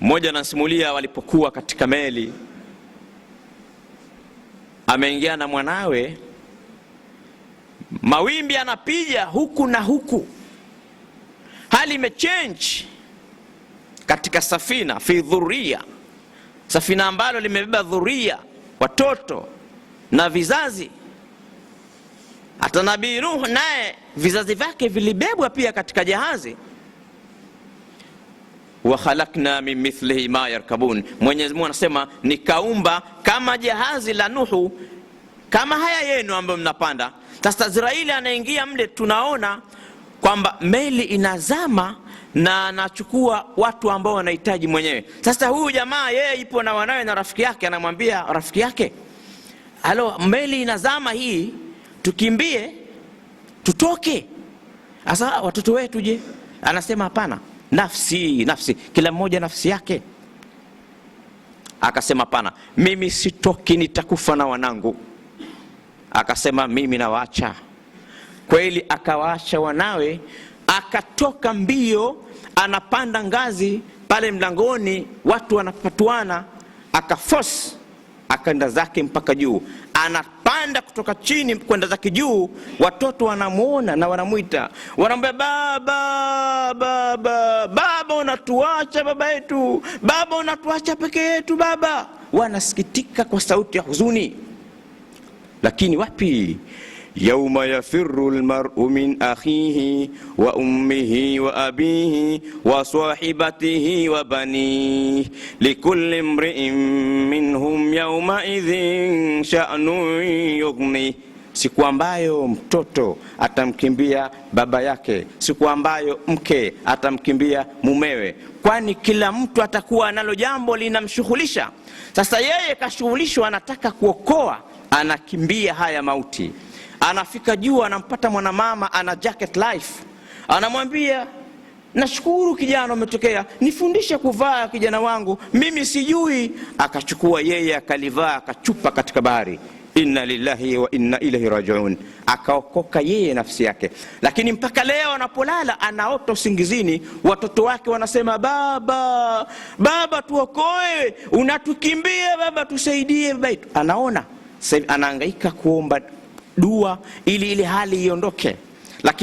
Mmoja anasimulia walipokuwa katika meli, ameingia na mwanawe, mawimbi yanapiga huku na huku, hali imechange katika safina, fi dhuria, safina ambalo limebeba dhuria, watoto na vizazi. Hata Nabii Nuh naye vizazi vyake vilibebwa pia katika jahazi. Wa khalaqna min mithlihi ma yarkabun, Mwenyezi Mungu anasema nikaumba kama jahazi la Nuhu, kama haya yenu ambayo mnapanda. Sasa Israeli anaingia mle, tunaona kwamba meli inazama na anachukua watu ambao wanahitaji mwenyewe. Sasa huyu jamaa yeye ipo na wanawe na rafiki yake, anamwambia rafiki yake, halo, meli inazama hii, tukimbie tutoke. Sasa watoto wetu je? Anasema hapana, nafsi nafsi, kila mmoja nafsi yake. Akasema hapana, mimi sitoki, nitakufa na wanangu. Akasema mimi nawaacha. Kweli akawaacha wanawe, akatoka mbio, anapanda ngazi pale mlangoni, watu wanapatuana, akaforce akaenda zake mpaka juu. Anapanda kutoka chini kwenda zake juu, watoto wanamuona na wanamuita, wanamwambia baba, baba, baba unatuacha baba yetu, baba unatuacha peke yetu baba. Wanasikitika kwa sauti ya huzuni. Lakini wapi, yauma yafirru almar'u min akhihi wa ummihi wa abihi wa sahibatihi wa banihi likulli imri'in minhum yawma idhin sha'nun yughni. Siku ambayo mtoto atamkimbia baba yake, siku ambayo mke atamkimbia mumewe, kwani kila mtu atakuwa analo jambo linamshughulisha. Sasa yeye kashughulishwa, anataka kuokoa, anakimbia haya mauti. Anafika juu, anampata mwanamama ana jacket life, anamwambia nashukuru kijana umetokea, nifundishe kuvaa kijana wangu, mimi sijui. Akachukua yeye akalivaa, akachupa katika bahari. Inna lillahi wa inna ilaihi rajiun. Akaokoka yeye nafsi yake. Lakini mpaka leo anapolala, anaota usingizini, watoto wake wanasema baba, baba tuokoe, unatukimbia baba, tusaidie baba yetu. Anaona sasa anahangaika kuomba dua ili ile hali iondoke.